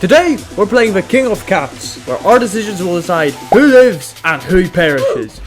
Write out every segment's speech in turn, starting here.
Today, we're playing the King of Cats, where our decisions will decide who lives and who perishes.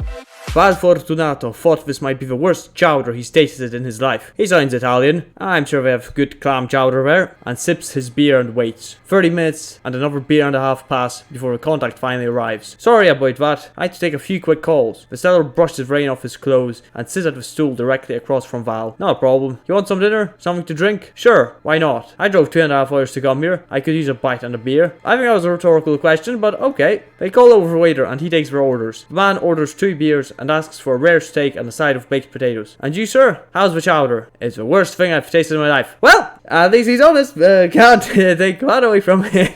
Val Fortunato thought this might be the worst chowder he's tasted in his life. He sounds Italian, I'm sure they have good clam chowder there, and sips his beer and waits. 30 minutes and another beer and a half pass before the contact finally arrives. Sorry about that, I had to take a few quick calls. The seller brushed his rain off his clothes and sits at the stool directly across from Val. No problem. You want some dinner? Something to drink? Sure, why not? I drove 2.5 hours to come here. I could use a bite and a beer. I think that was a rhetorical question, but okay. They call over the waiter and he takes their orders. The man orders 2 beers and asks for a rare steak and a side of baked potatoes. And you, sir? How's the chowder? It's the worst thing I've tasted in my life. Well, at least he's honest. Can't take that away from him.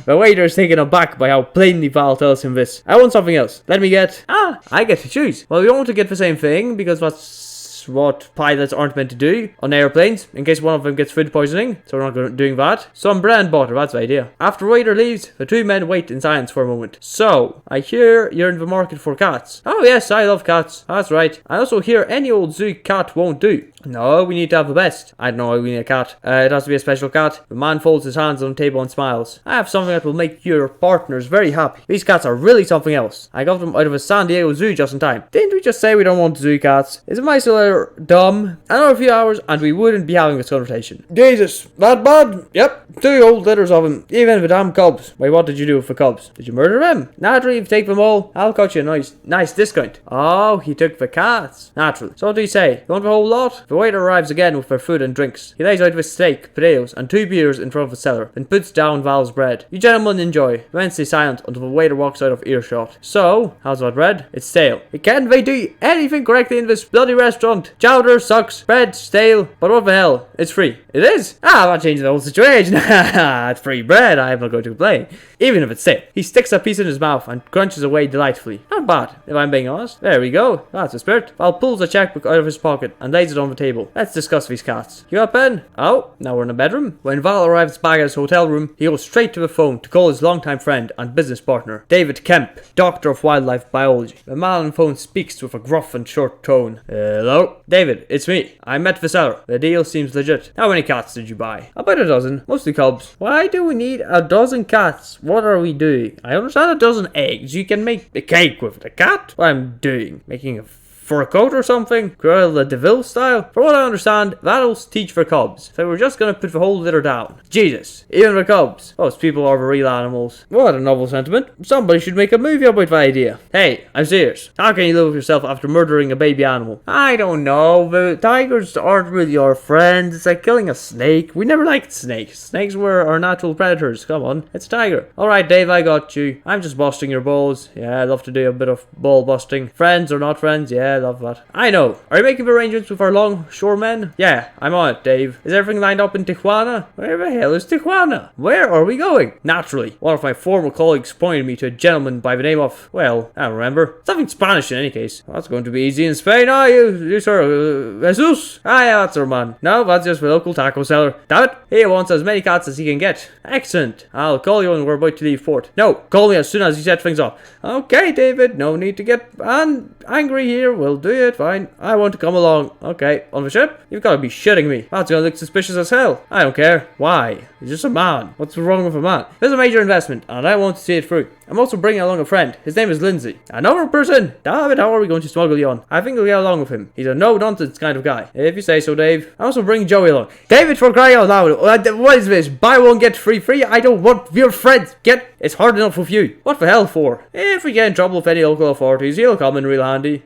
The waiter is taken aback by how plainly Val tells him this. I want something else. Let me get... I get to choose. Well, we don't want to get the same thing because that's what pilots aren't meant to do on airplanes, in case one of them gets food poisoning, so we're not doing that. Some bread and butter, that's the idea. After waiter leaves, the 2 men wait in silence for a moment. So, I hear you're in the market for cats. Oh yes, I love cats. That's right. I also hear any old zoo cat won't do. No, we need to have the best. I don't know why we need a cat. It has to be a special cat. The man folds his hands on the table and smiles. I have something that will make your partners very happy. These cats are really something else. I got them out of a San Diego zoo just in time. Didn't we just say we don't want zoo cats? Is my still dumb? Another few hours and we wouldn't be having this conversation. Jesus, that bad? Yep, 2 old litters of them. Even the damn cubs. Wait, what did you do with the cubs? Did you murder them? Naturally, if you take them all, I'll cut you a nice discount. Oh, he took the cats. Naturally. So what do you say? You want the whole lot? The waiter arrives again with their food and drinks. He lays out with steak, potatoes, and 2 beers in front of the cellar, then puts down Val's bread. You gentlemen enjoy. The men stay silent until the waiter walks out of earshot. So, how's that bread? It's stale. Can they do anything correctly in this bloody restaurant? Chowder sucks, bread stale, but what the hell? It's free. It is? That changes the whole situation. It's free bread, I'm not going to complain. Even if it's stale. He sticks a piece in his mouth and crunches away delightfully. Not bad, if I'm being honest. There we go. That's the spirit. Val pulls a checkbook out of his pocket and lays it on the table. Let's discuss these cats. You got a pen? Oh, now we're in the bedroom. When Val arrives back at his hotel room, he goes straight to the phone to call his longtime friend and business partner, David Kemp, Doctor of Wildlife Biology. The man on the phone speaks with a gruff and short tone. Hello? David, it's me. I met the seller. The deal seems legit. How many cats did you buy? About a dozen. Mostly cubs. Why do we need a dozen cats? What are we doing? I understand a dozen eggs. You can make a cake with a cat. What I'm doing? Making a fur coat or something? Cruella de Vil style? From what I understand, that'll teach for cubs. So we're just gonna put the whole litter down. Jesus, even the cubs. Most people are the real animals. What a novel sentiment. Somebody should make a movie about the idea. Hey, I'm serious. How can you live with yourself after murdering a baby animal? I don't know. The tigers aren't really our friends. It's like killing a snake. We never liked snakes. Snakes were our natural predators. Come on, it's a tiger. Alright, Dave, I got you. I'm just busting your balls. Yeah, I love to do a bit of ball busting. Friends or not friends? Yeah, I love that. I know. Are you making arrangements with our longshoremen? Yeah, I'm on it, Dave. Is everything lined up in Tijuana? Where the hell is Tijuana? Where are we going? Naturally, one of my former colleagues pointed me to a gentleman by the name of, well, I don't remember. Something Spanish in any case. Well, that's going to be easy in Spain. You sir. Jesus? Yeah, that's our man. No, that's just the local taco seller. Damn it. He wants as many cats as he can get. Excellent. I'll call you when we're about to leave port. No, call me as soon as you set things up. Okay, David. No need to get angry here. We'll do it. Fine. I want to come along. Okay. On the ship? You've got to be shitting me. That's gonna look suspicious as hell. I don't care. Why? He's just a man. What's wrong with a man? There's a major investment, and I want to see it through. I'm also bringing along a friend. His name is Lindsay. Another person? David, how are we going to smuggle you on? I think we'll get along with him. He's a no-nonsense kind of guy. If you say so, Dave. I also bring Joey along. David, for crying out loud. What is this? Buy one, get free? I don't want your friends. It's hard enough with you. What the hell for? If we get in trouble with any local authorities, he'll come in real handy.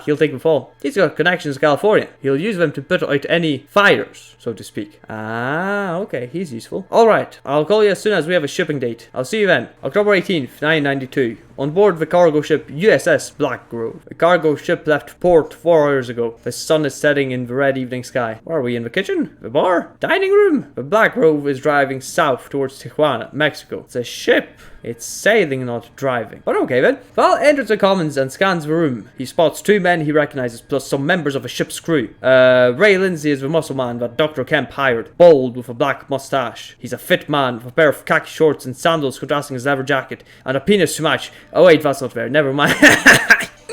He'll take the fall. He's got connections to California. He'll use them to put out any fires, so to speak. Okay, he's useful. Alright, I'll call you as soon as we have a shipping date. I'll see you then. October 18th, 1992. On board the cargo ship USS Black Grove. The cargo ship left port 4 hours ago. The sun is setting in the red evening sky. Where are we? In the kitchen? The bar? Dining room? The Black Grove is driving south towards Tijuana, Mexico. It's a ship. It's sailing, not driving. But okay then. Val enters the commons and scans the room. He spots 2 men he recognizes, plus some members of a ship's crew. Ray Lindsay is the muscle man that Dr. Kemp hired. Bald with a black mustache. He's a fit man with a pair of khaki shorts and sandals contrasting his leather jacket, and a penis to match. Oh wait, that's not fair. Never mind.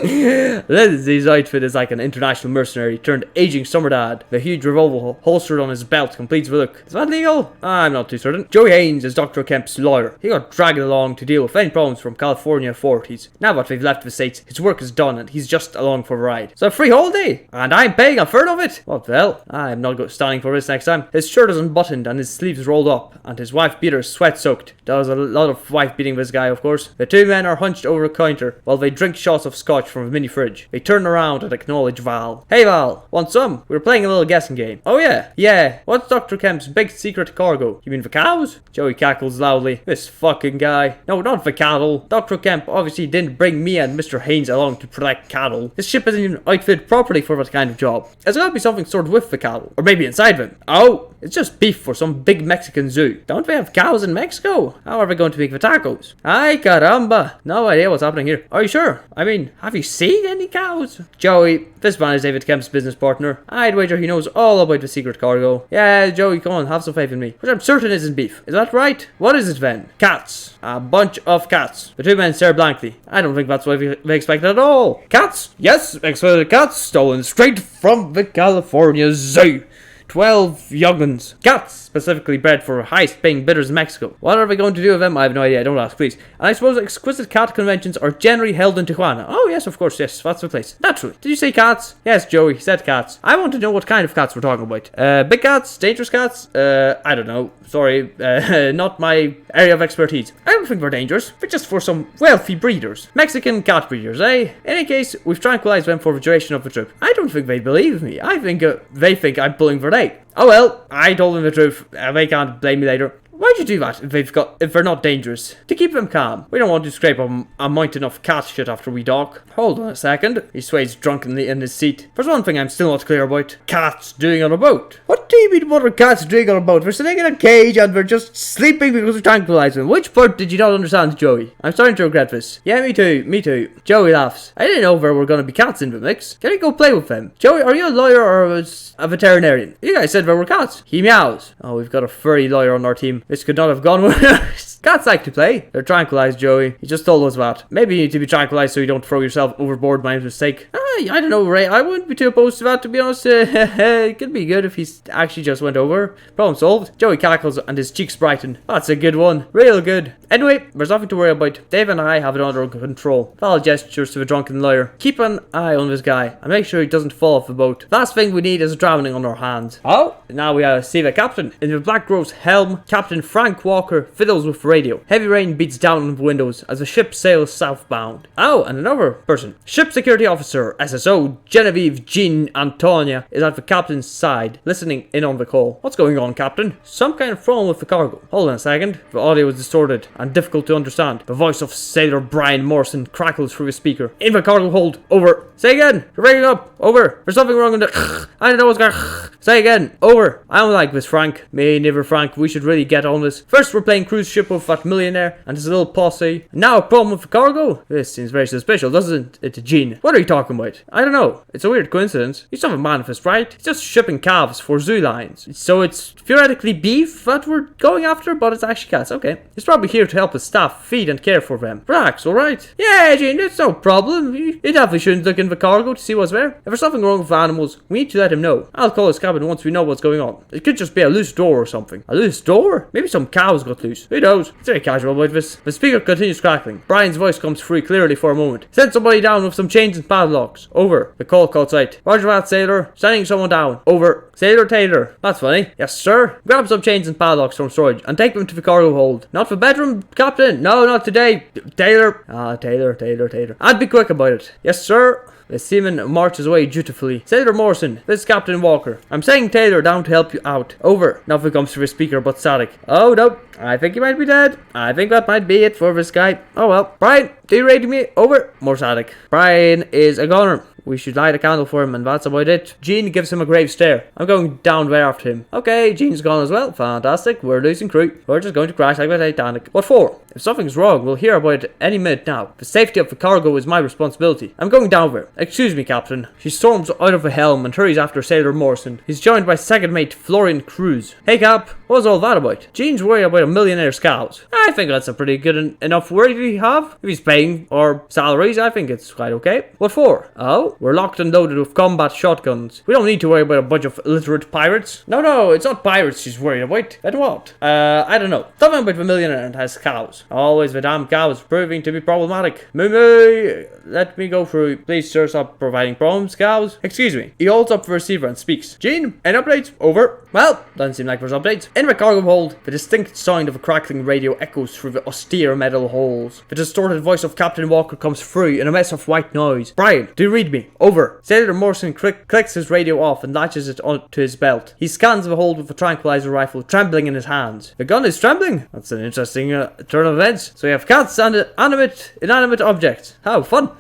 Lindsay's outfit is like an international mercenary turned aging summer dad. The huge revolver holstered on his belt completes the look. Is that legal? I'm not too certain. Joey Haynes is Dr. Kemp's lawyer. He got dragged along to deal with any problems from California authorities. Now that we've left the States, his work is done and he's just along for a ride. It's a free holiday, and I'm paying a third of it. What the hell? I'm not standing for this next time. His shirt is unbuttoned and his sleeves rolled up, and his wife beater is sweat soaked. There was a lot of wife beating this guy, of course. The two men are hunched over a counter while they drink shots of scotch from a mini fridge. They turn around and acknowledge Val. Hey Val, want some? We're playing a little guessing game. Oh yeah? Yeah. What's Dr. Kemp's big secret cargo? You mean the cows? Joey cackles loudly. This fucking guy. No, not the cattle. Dr. Kemp obviously didn't bring me and Mr. Haynes along to protect cattle. This ship isn't even outfitted properly for that kind of job. There's gotta be something stored with the cattle. Or maybe inside them. Oh, it's just beef for some big Mexican zoo. Don't they have cows in Mexico? How are we going to make the tacos? Ay caramba. No idea what's happening here. Are you sure? I mean, have you seen any cows? Joey, this man is David Kemp's business partner. I'd wager he knows all about the secret cargo. Yeah, Joey, come on, have some faith in me. Which I'm certain isn't beef. Is that right? What is it then? Cats. A bunch of cats. The two men stare blankly. I don't think that's what they expected at all. Cats? Yes, expected cats stolen straight from the California Zoo. 12 young'uns. Cats, specifically bred for highest-paying bidders in Mexico. What are we going to do with them? I have no idea. Don't ask, please. And I suppose exquisite cat conventions are generally held in Tijuana. Oh, yes, of course, yes. That's the place. Naturally. Did you say cats? Yes, Joey, he said cats. I want to know what kind of cats we're talking about. Big cats? Dangerous cats? I don't know. Sorry, not my area of expertise. I don't think they're dangerous, but just for some wealthy breeders. Mexican cat breeders, eh? In any case, we've tranquilized them for the duration of the trip. I don't think they believe me. I think they think I'm pulling their leg. Oh well, I told them the truth. They can't blame me later. Why'd you do that if they're not dangerous? To keep them calm. We don't want to scrape a mountain of cat shit after we dock. Hold on a second. He sways drunkenly in his seat. There's one thing I'm still not clear about. Cats doing on a boat. What do you mean what are cats doing on a boat? They're sitting in a cage and they're just sleeping because we tranquilized them. Which part did you not understand, Joey? I'm starting to regret this. Yeah, me too. Me too. Joey laughs. I didn't know there were gonna be cats in the mix. Can we go play with them? Joey, are you a lawyer or a veterinarian? You guys said there were cats. He meows. Oh, we've got a furry lawyer on our team. This could not have gone worse. Cats like to play. They're tranquilized, Joey. He just told us that. Maybe you need to be tranquilized so you don't throw yourself overboard by mistake. I don't know, Ray. I wouldn't be too opposed to that, to be honest. It could be good if he actually just went over. Problem solved. Joey cackles and his cheeks brighten. That's a good one. Real good. Anyway, there's nothing to worry about. Dave and I have it under control. Val gestures to the drunken lawyer. Keep an eye on this guy and make sure he doesn't fall off the boat. Last thing we need is drowning on our hands. Oh, now we see the captain. In the Black Grove's helm, Captain Frank Walker fiddles with the radio. Heavy rain beats down on the windows as the ship sails southbound. Oh, and another person. Ship security officer, SSO Genevieve Jean Antonia, is at the captain's side, listening in on the call. What's going on, Captain? Some kind of problem with the cargo. Hold on a second. The audio is distorted and difficult to understand. The voice of Sailor Brian Morrison crackles through the speaker. In the cargo hold. Over. Say again. You're breaking up. Over. There's something wrong in the... I don't know what's going... Say again. Over. I don't like this, Frank. Me neither, Frank. We should really get on this. First, we're playing cruise ship with that millionaire and his little posse. Now, a problem with the cargo? This seems very suspicious, doesn't it, Gene? What are you talking about? I don't know. It's a weird coincidence. You still have a manifest, right? It's just shipping calves for zoo lines. So it's theoretically beef that we're going after, but it's actually cats. Okay. He's probably here to help his staff feed and care for them. Relax, alright? Yeah, Gene, it's no problem. You definitely shouldn't look in the cargo to see what's there. If there's something wrong with animals, we need to let him know. I'll call his cabin once we know what's going on. It could just be a loose door or something. A loose door? Maybe some cows got loose. Who knows? It's very casual about this. The speaker continues crackling. Brian's voice comes through clearly for a moment. Send somebody down with some chains and padlocks. Over. The call cuts out. Roger that, sailor. Sending someone down. Over. Sailor Taylor. That's funny. Yes, sir. Grab some chains and padlocks from storage and take them to the cargo hold. Not the bedroom, Captain. No, not today. Taylor. Taylor. And be quick about it. Yes, sir. The seaman marches away dutifully. Sailor Morrison, this is Captain Walker. I'm sending Taylor down to help you out. Over. Nothing comes through the speaker but static. Oh, no. I think he might be dead. I think that might be it for this guy. Oh, well. Brian, do you read me? Over. More static. Brian is a goner. We should light a candle for him, and that's about it. Gene gives him a grave stare. I'm going down there after him. Okay, Gene's gone as well. Fantastic. We're losing crew. We're just going to crash like the Titanic. What for? If something's wrong, we'll hear about it any minute now. The safety of the cargo is my responsibility. I'm going down there. Excuse me, Captain. She storms out of the helm and hurries after Sailor Morrison. He's joined by second mate Florian Cruz. Hey, Cap. What's all that about? Gene's worried about a millionaire's cows. I think that's a pretty good enough worry to have. If he's paying our salaries, I think it's quite okay. What for? Oh, we're locked and loaded with combat shotguns. We don't need to worry about a bunch of illiterate pirates. No, it's not pirates she's worried about. At what? I don't know. Something about the millionaire and has cows. Always the damn cows proving to be problematic. Moo, let me go through. Please, sir, stop providing problems, cows. Excuse me. He holds up the receiver and speaks. Gene, any updates? Over. Well, doesn't seem like there's updates. In the cargo hold, the distinct sound of a crackling radio echoes through the austere metal halls. The distorted voice of Captain Walker comes through in a mess of white noise. Brian, do you read me? Over. Sailor Morrison clicks his radio off and latches it onto his belt. He scans the hold with a tranquilizer rifle trembling in his hands. The gun is trembling? That's an interesting turn of events. So we have cats and inanimate objects. How fun.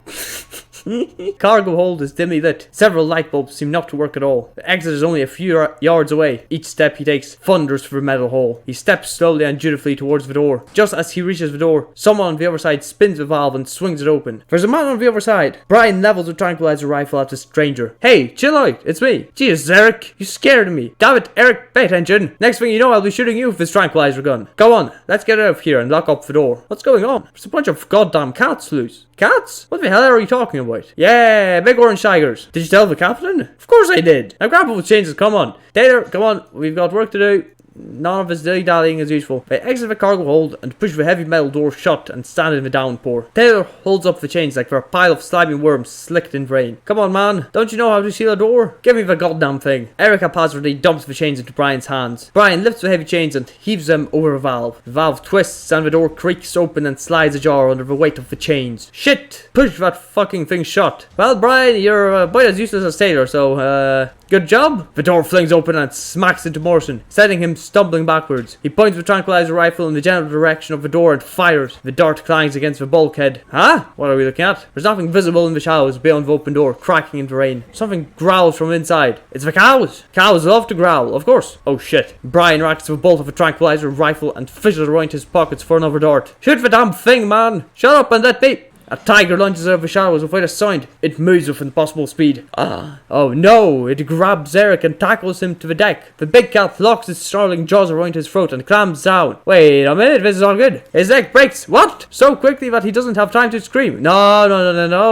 Cargo hold is dimly lit. Several light bulbs seem not to work at all. The exit is only a few yards away. Each step he takes thunders through a metal hole. He steps slowly and dutifully towards the door. Just as he reaches the door, someone on the other side spins the valve and swings it open. There's a man on the other side. Brian levels a tranquilizer rifle at the stranger. Hey, chill out, it's me. Jesus, Eric, you scared me. Damn it, Eric, pay attention. Next thing you know, I'll be shooting you with this tranquilizer gun. Go on, let's get out of here and lock up the door. What's going on? There's a bunch of goddamn cats loose. Cats? What the hell are you talking about? Yeah, big orange tigers. Did you tell the captain? Of course I did. Now grab with changes, come on. Taylor, come on, we've got work to do. None of his dilly-dallying is useful. They exit the cargo hold and push the heavy metal door shut and stand in the downpour. Taylor holds up the chains like they're a pile of slimy worms slicked in rain. Come on, man. Don't you know how to seal a door? Give me the goddamn thing. Eric haphazardly dumps the chains into Brian's hands. Brian lifts the heavy chains and heaves them over a valve. The valve twists and the door creaks open and slides ajar under the weight of the chains. Shit! Push that fucking thing shut. Well, Brian, you're quite as useless as Taylor, so, good job. The door flings open and smacks into Morrison, sending him stumbling backwards. He points the tranquilizer rifle in the general direction of the door and fires. The dart clangs against the bulkhead. Huh? What are we looking at? There's nothing visible in the shadows beyond the open door, cracking in the rain. Something growls from inside. It's the cows. Cows love to growl, of course. Oh shit. Brian racks the bolt of a tranquilizer rifle and fishes around his pockets for another dart. Shoot the damn thing, man. Shut up and let me. A tiger lunges out of the shadows without a sound. It moves with impossible speed. Oh no! It grabs Eric and tackles him to the deck. The big cat locks its snarling jaws around his throat and clams down. Wait a minute, this is all good. His neck breaks. What? So quickly that he doesn't have time to scream. No,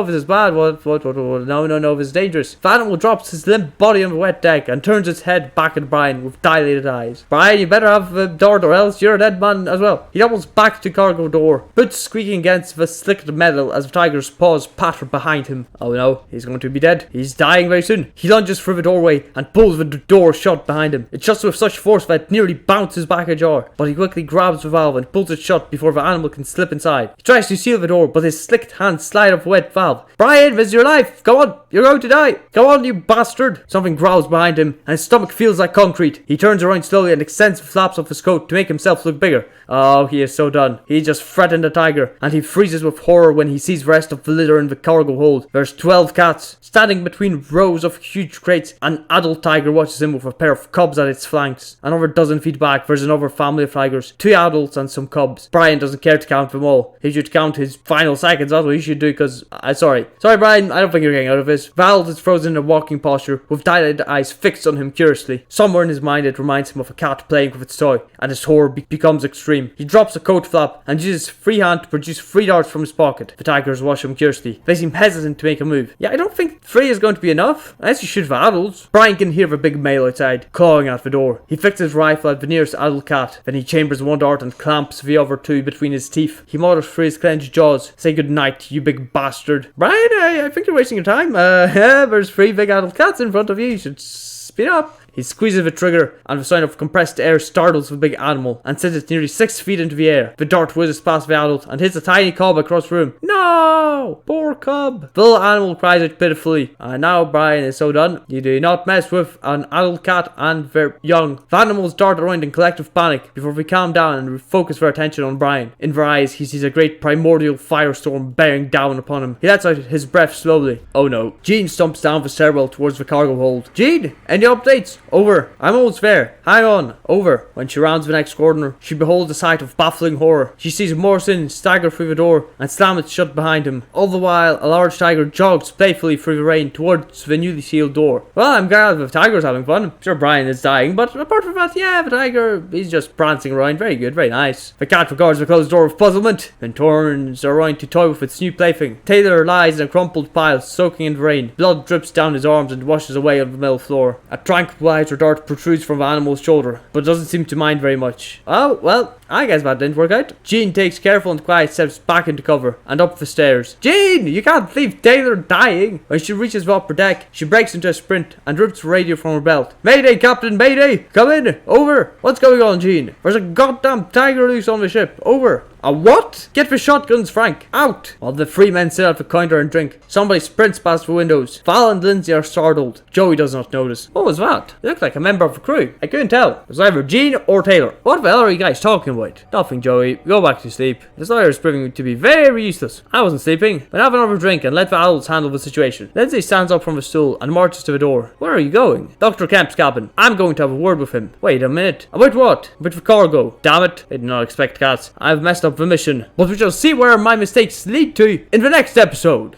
this is bad. What? No, this is dangerous. The animal drops his limp body on the wet deck and turns its head back at Brian with dilated eyes. Brian, you better have a dart or else you're a dead man as well. He doubles back to cargo door, boots squeaking against the slicked metal as the tiger's paws patter behind him. Oh no, he's going to be dead. He's dying very soon. He lunges through the doorway and pulls the door shut behind him. It shuts with such force that it nearly bounces back ajar, but he quickly grabs the valve and pulls it shut before the animal can slip inside. He tries to seal the door, but his slicked hands slide off the wet valve. Brian, this is your life. Go on, you're going to die. Go on, you bastard. Something growls behind him and his stomach feels like concrete. He turns around slowly and extends the flaps of his coat to make himself look bigger. Oh, he is so done. He just threatened the tiger, and he freezes with horror when he sees the rest of the litter in the cargo hold. There's 12 cats. Standing between rows of huge crates, an adult tiger watches him with a pair of cubs at its flanks. Another dozen feet back, there's another family of tigers, 2 adults and some cubs. Brian doesn't care to count them all. He should count his final seconds. That's what he should do, because... Sorry, Brian, I don't think you're getting out of this. Val is frozen in a walking posture, with dilated eyes fixed on him curiously. Somewhere in his mind it reminds him of a cat playing with its toy, and his horror becomes extreme. He drops a coat flap and uses his free hand to produce 3 darts from his pocket. The tigers watch him curiously. They seem hesitant to make a move. Yeah, I don't think 3 is going to be enough, unless you shoot for adults. Brian can hear the big male outside, clawing at the door. He fixes his rifle at the nearest adult cat, then he chambers 1 dart and clamps the other 2 between his teeth. He mutters through his clenched jaws, "Say good night, you big bastard." Brian, I think you're wasting your time. There's 3 big adult cats in front of you. You should speed up. He squeezes the trigger, and the sound of compressed air startles the big animal and sends it nearly 6 feet into the air. The dart whizzes past the adult and hits a tiny cub across the room. No! Poor cub! The little animal cries out pitifully. And now Brian is so done. You do not mess with an adult cat and their young. The animals dart around in collective panic before they calm down and refocus their attention on Brian. In their eyes, he sees a great primordial firestorm bearing down upon him. He lets out his breath slowly. Oh no. Gene stumps down the stairwell towards the cargo hold. Gene, any updates? Over. I'm almost there. Hang on. Over. When she rounds the next corner, she beholds a sight of baffling horror. She sees Morrison stagger through the door and slam it shut behind him. All the while, a large tiger jogs playfully through the rain towards the newly sealed door. Well, I'm glad the tiger's having fun. I'm sure Brian is dying, but apart from that, yeah, the tiger, he's just prancing around. Very good, very nice. The cat regards the closed door with puzzlement, then turns around to toy with its new plaything. Taylor lies in a crumpled pile, soaking in the rain. Blood drips down his arms and washes away on the mill floor. A tranquilizer dart protrudes from the animal's shoulder, but doesn't seem to mind very much. Oh, well, I guess that didn't work out. Jean takes careful and quiet steps back into cover and up the stairs. Jean, you can't leave Taylor dying. When she reaches the upper deck, she breaks into a sprint and rips the radio from her belt. Mayday, Captain, mayday! Come in! Over! What's going on, Jean? There's a goddamn tiger loose on the ship. Over! A what? Get the shotguns, Frank! Out! While the three men sit at the counter and drink, somebody sprints past the windows. Val and Lindsay are startled. Joey does not notice. What was that? It looked like a member of the crew. I couldn't tell. It was either Jean or Taylor. What the hell are you guys talking about? Nothing, Joey. Go back to sleep. This lawyer is proving to be very useless. I wasn't sleeping. But have another drink and let the owls handle the situation. Lindsay stands up from the stool and marches to the door. Where are you going? Dr. Kemp's cabin. I'm going to have a word with him. Wait a minute. About what? About the cargo. Damn it. I did not expect cats. I've messed up the mission. But we shall see where my mistakes lead to in the next episode.